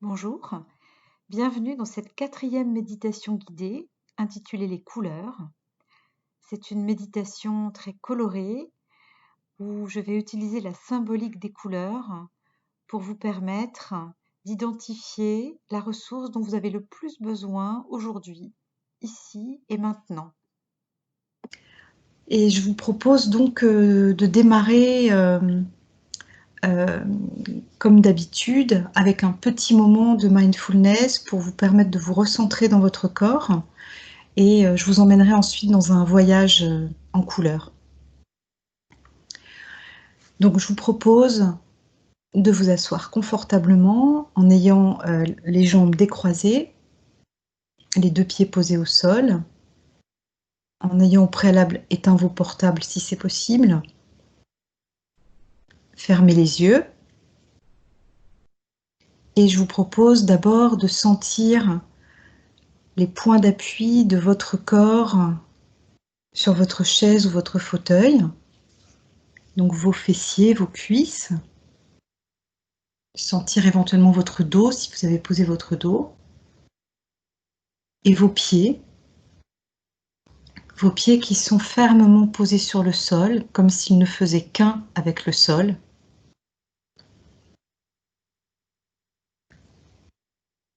Bonjour, bienvenue dans cette quatrième méditation guidée intitulée Les couleurs. C'est une méditation très colorée où je vais utiliser la symbolique des couleurs pour vous permettre d'identifier la ressource dont vous avez le plus besoin aujourd'hui, ici et maintenant. Et je vous propose donc de démarrer comme d'habitude avec un petit moment de mindfulness pour vous permettre de vous recentrer dans votre corps et je vous emmènerai ensuite dans un voyage en couleurs. Donc je vous propose de vous asseoir confortablement en ayant les jambes décroisées, les deux pieds posés au sol, en ayant au préalable éteint vos portables si c'est possible. Fermez les yeux. Et je vous propose d'abord de sentir les points d'appui de votre corps sur votre chaise ou votre fauteuil. Donc vos fessiers, vos cuisses. Sentir éventuellement votre dos si vous avez posé votre dos. Et vos pieds. Vos pieds qui sont fermement posés sur le sol, comme s'ils ne faisaient qu'un avec le sol.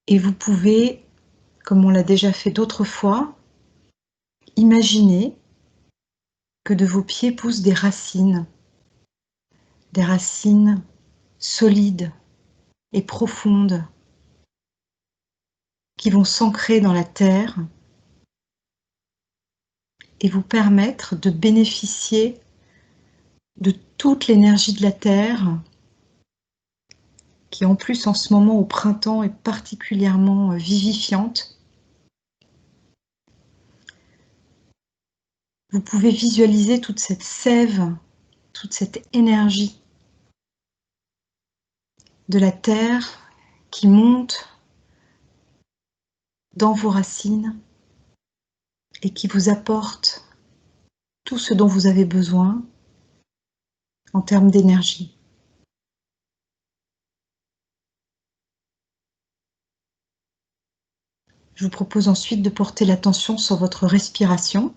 Et vous pouvez, comme on l'a déjà fait d'autres fois, imaginer que de vos pieds poussent des racines solides et profondes qui vont s'ancrer dans la terre et vous permettre de bénéficier de toute l'énergie de la terre qui en plus en ce moment au printemps est particulièrement vivifiante. Vous pouvez visualiser toute cette sève, toute cette énergie de la terre qui monte dans vos racines et qui vous apporte tout ce dont vous avez besoin en termes d'énergie. Je vous propose ensuite de porter l'attention sur votre respiration,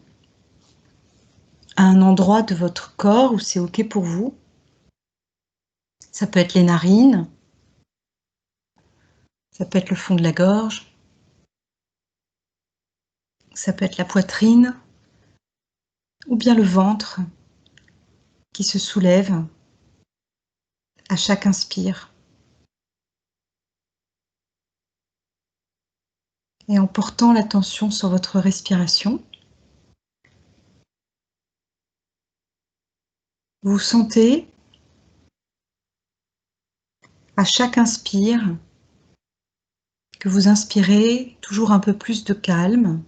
à un endroit de votre corps où c'est OK pour vous. Ça peut être les narines, ça peut être le fond de la gorge, ça peut être la poitrine, ou bien le ventre qui se soulève à chaque inspire. Et en portant l'attention sur votre respiration, vous sentez à chaque inspire que vous inspirez toujours un peu plus de calme.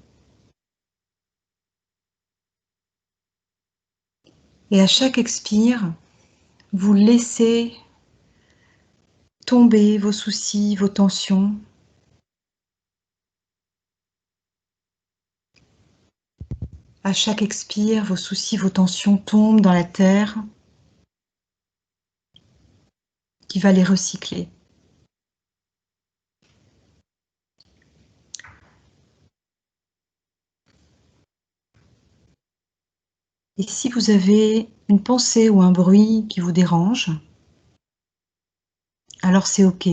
Et à chaque expire, vous laissez tomber vos soucis, vos tensions. À chaque expire, vos soucis, vos tensions tombent dans la terre qui va les recycler. Et si vous avez une pensée ou un bruit qui vous dérange, alors c'est OK.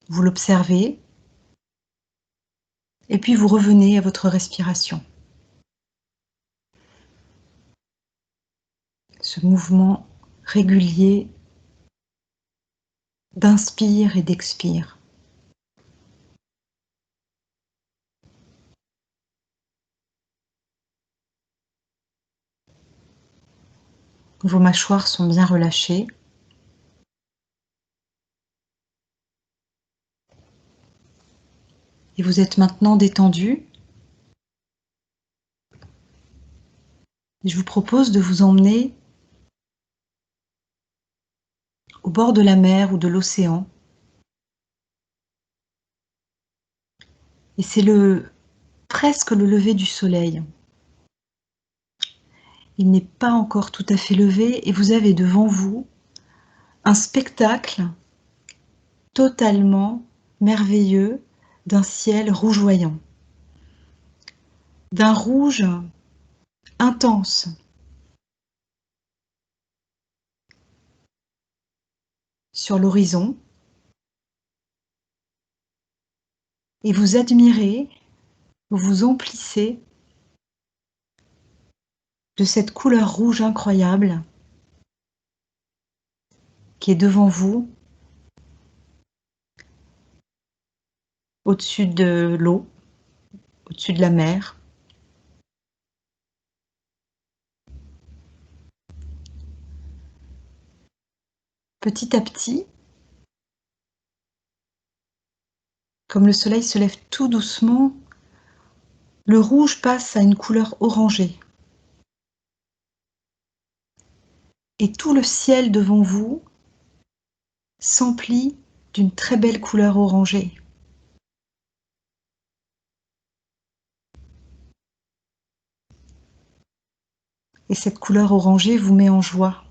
Vous l'observez et puis vous revenez à votre respiration. Ce mouvement régulier d'inspire et d'expire. Vos mâchoires sont bien relâchées. Et vous êtes maintenant détendu. Je vous propose de vous emmener au bord de la mer ou de l'océan. Et c'est presque le lever du soleil. Il n'est pas encore tout à fait levé et vous avez devant vous un spectacle totalement merveilleux d'un ciel rougeoyant, d'un rouge intense, sur l'horizon, et vous admirez, vous vous emplissez de cette couleur rouge incroyable qui est devant vous, au-dessus de l'eau, au-dessus de la mer. Petit à petit, comme le soleil se lève tout doucement, le rouge passe à une couleur orangée. Et tout le ciel devant vous s'emplit d'une très belle couleur orangée. Et cette couleur orangée vous met en joie.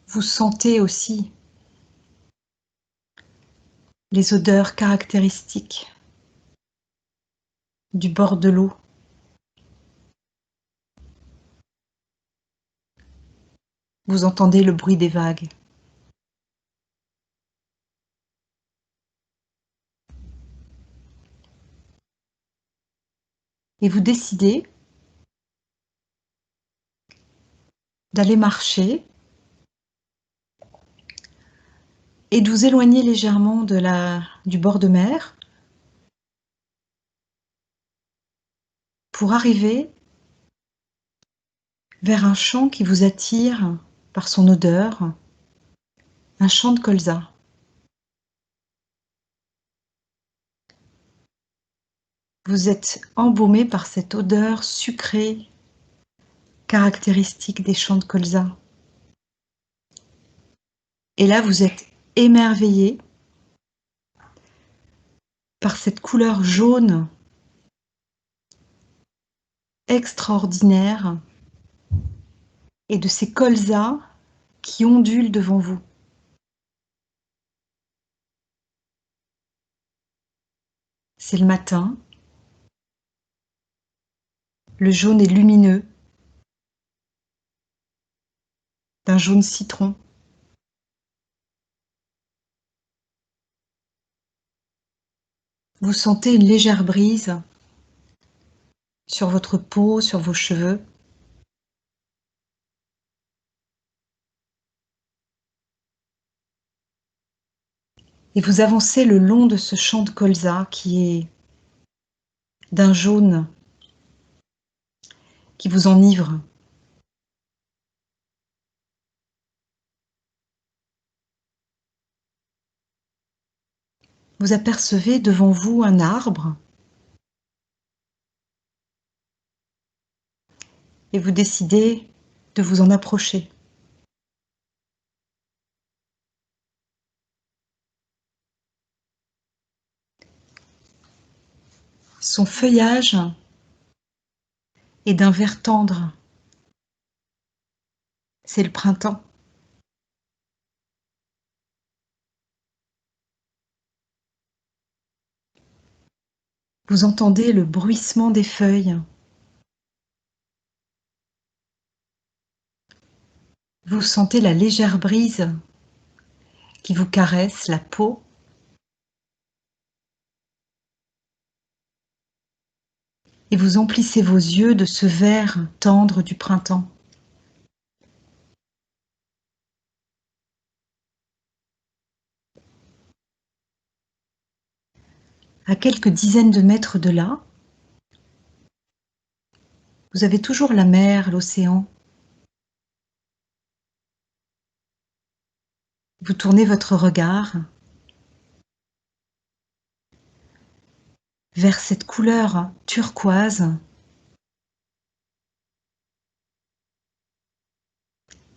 Vous sentez aussi les odeurs caractéristiques du bord de l'eau. Vous entendez le bruit des vagues. Et vous décidez d'aller marcher et de vous éloigner légèrement du bord de mer pour arriver vers un champ qui vous attire par son odeur, un champ de colza. Vous êtes embaumé par cette odeur sucrée caractéristique des champs de colza. Et là, vous êtes émerveillé par cette couleur jaune extraordinaire et de ces colzas qui ondulent devant vous. C'est le matin, le jaune est lumineux, d'un jaune citron. Vous sentez une légère brise sur votre peau, sur vos cheveux. Et vous avancez le long de ce champ de colza qui est d'un jaune qui vous enivre. Vous apercevez devant vous un arbre et vous décidez de vous en approcher. Son feuillage est d'un vert tendre. C'est le printemps. Vous entendez le bruissement des feuilles. Vous sentez la légère brise qui vous caresse la peau. Et vous emplissez vos yeux de ce vert tendre du printemps. À quelques dizaines de mètres de là, vous avez toujours la mer, l'océan. Vous tournez votre regard vers cette couleur turquoise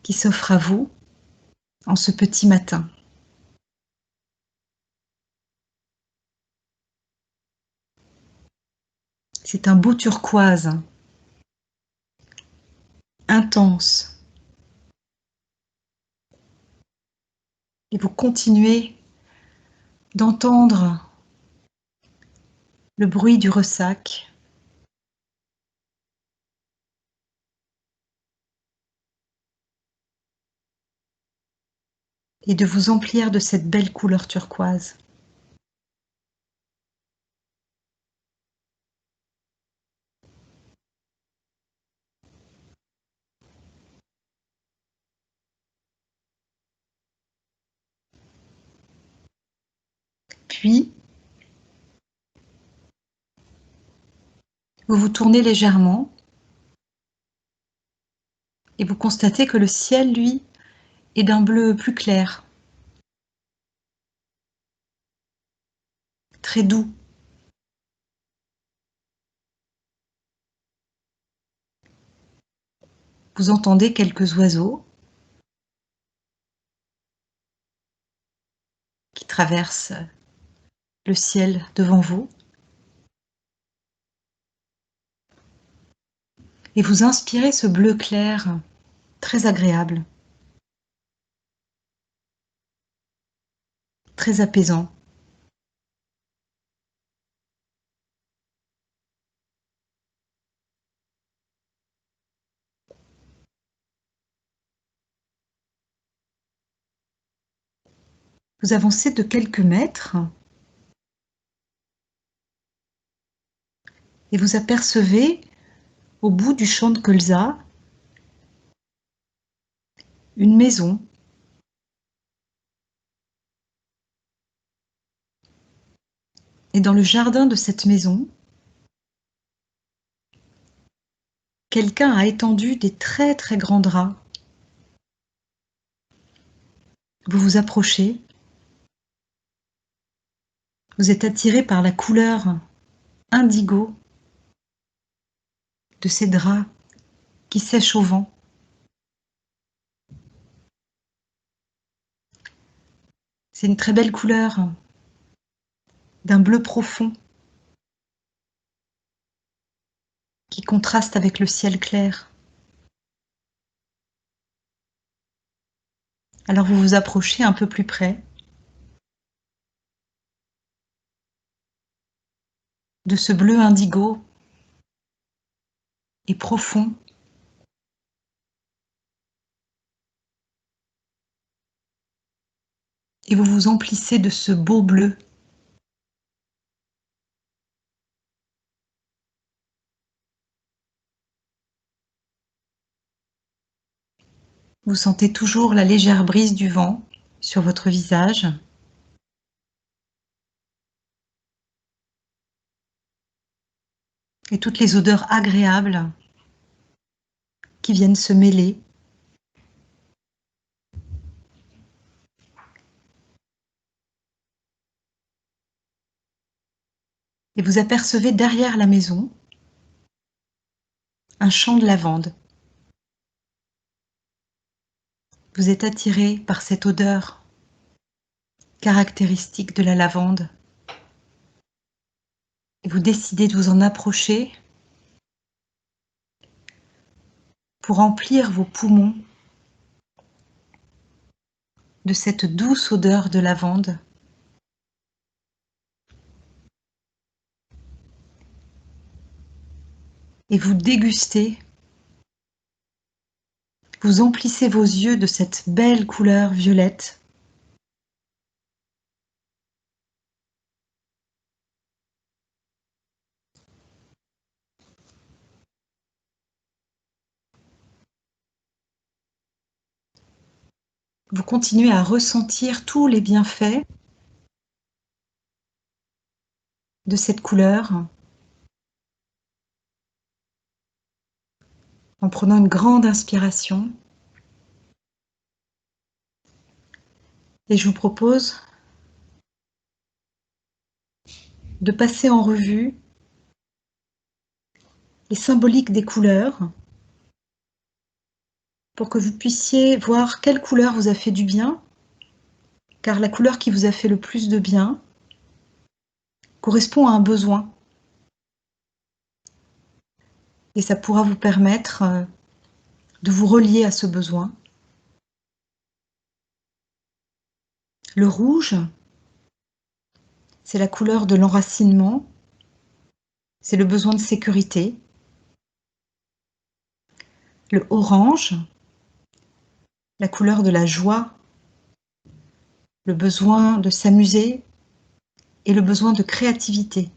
qui s'offre à vous en ce petit matin. C'est un beau turquoise, intense, Et vous continuez d'entendre le bruit du ressac. Et de vous emplir de cette belle couleur turquoise. Puis, vous vous tournez légèrement et vous constatez que le ciel, lui, est d'un bleu plus clair, très doux. Vous entendez quelques oiseaux qui traversent le ciel devant vous. Et vous inspirez ce bleu clair, très agréable, très apaisant. Vous avancez de quelques mètres et vous apercevez, au bout du champ de colza, une maison. Et dans le jardin de cette maison, quelqu'un a étendu des très très grands draps. Vous vous approchez. Vous êtes attiré par la couleur indigo de ces draps qui sèchent au vent. C'est une très belle couleur, d'un bleu profond qui contraste avec le ciel clair. Alors vous vous approchez un peu plus près de ce bleu indigo et profond. Et vous vous emplissez de ce beau bleu. Vous sentez toujours la légère brise du vent sur votre visage. Et toutes les odeurs agréables qui viennent se mêler. Et vous apercevez derrière la maison un champ de lavande. Vous êtes attiré par cette odeur caractéristique de la lavande. Et vous décidez de vous en approcher pour remplir vos poumons de cette douce odeur de lavande. Et vous dégustez, vous emplissez vos yeux de cette belle couleur violette. Vous continuez à ressentir tous les bienfaits de cette couleur en prenant une grande inspiration. Et je vous propose de passer en revue les symboliques des couleurs pour que vous puissiez voir quelle couleur vous a fait du bien, car la couleur qui vous a fait le plus de bien correspond à un besoin. Et ça pourra vous permettre de vous relier à ce besoin. Le rouge, c'est la couleur de l'enracinement, c'est le besoin de sécurité. Le orange, la couleur de la joie, le besoin de s'amuser et le besoin de créativité.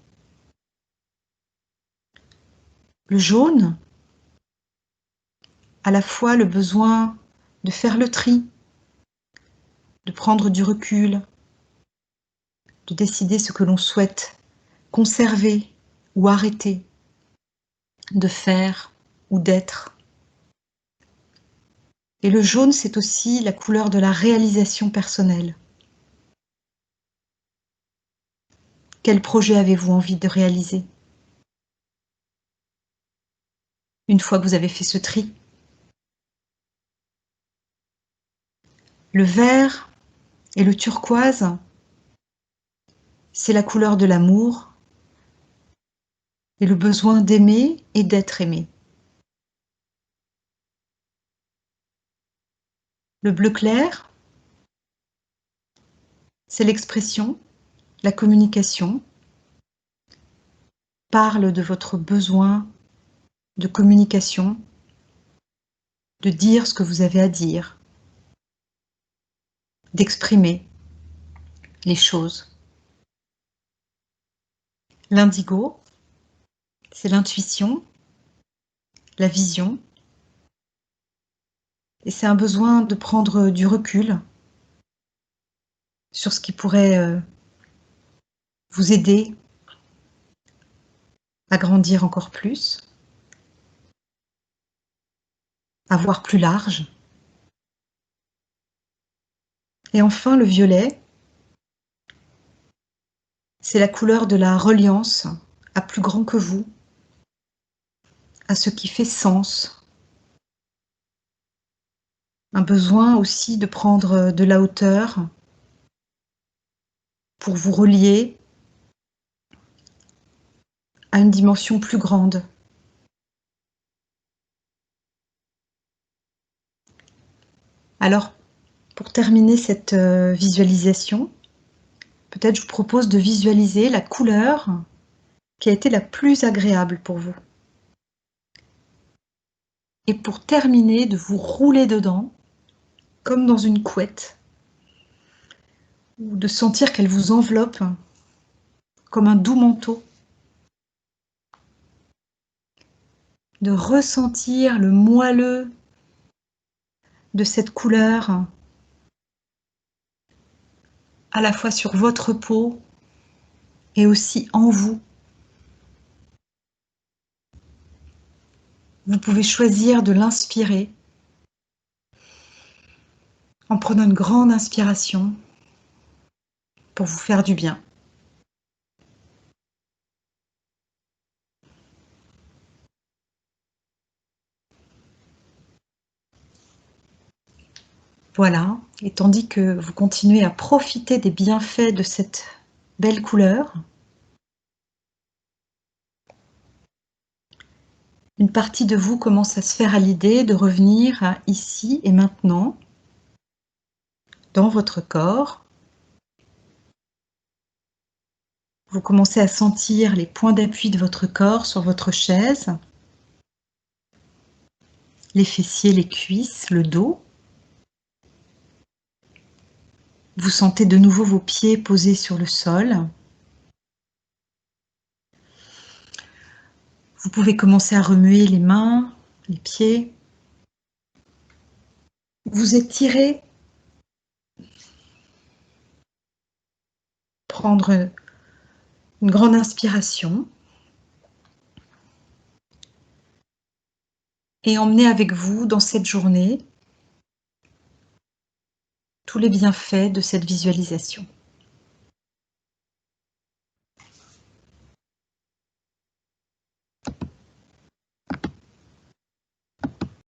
Le jaune, à la fois le besoin de faire le tri, de prendre du recul, de décider ce que l'on souhaite conserver ou arrêter, de faire ou d'être. Et le jaune, c'est aussi la couleur de la réalisation personnelle. Quel projet avez-vous envie de réaliser? Une fois que vous avez fait ce tri. Le vert et le turquoise, c'est la couleur de l'amour et le besoin d'aimer et d'être aimé. Le bleu clair, c'est l'expression, la communication, parle de votre besoin de communication, de dire ce que vous avez à dire, d'exprimer les choses. L'indigo, c'est l'intuition, la vision, et c'est un besoin de prendre du recul sur ce qui pourrait vous aider à grandir encore plus, à voir plus large. Et enfin, le violet, c'est la couleur de la reliance à plus grand que vous, à ce qui fait sens. Un besoin aussi de prendre de la hauteur pour vous relier à une dimension plus grande. Alors, pour terminer cette visualisation, peut-être je vous propose de visualiser la couleur qui a été la plus agréable pour vous. Et pour terminer, de vous rouler dedans, comme dans une couette, ou de sentir qu'elle vous enveloppe comme un doux manteau, de ressentir le moelleux de cette couleur à la fois sur votre peau et aussi en vous. Vous pouvez choisir de l'inspirer en prenant une grande inspiration pour vous faire du bien. Voilà, et tandis que vous continuez à profiter des bienfaits de cette belle couleur, une partie de vous commence à se faire à l'idée de revenir à ici et maintenant, dans votre corps. Vous commencez à sentir les points d'appui de votre corps sur votre chaise, les fessiers, les cuisses, le dos. Vous sentez de nouveau vos pieds posés sur le sol. Vous pouvez commencer à remuer les mains, les pieds. Vous étirez. Prendre une grande inspiration. Et emmener avec vous dans cette journée tous les bienfaits de cette visualisation.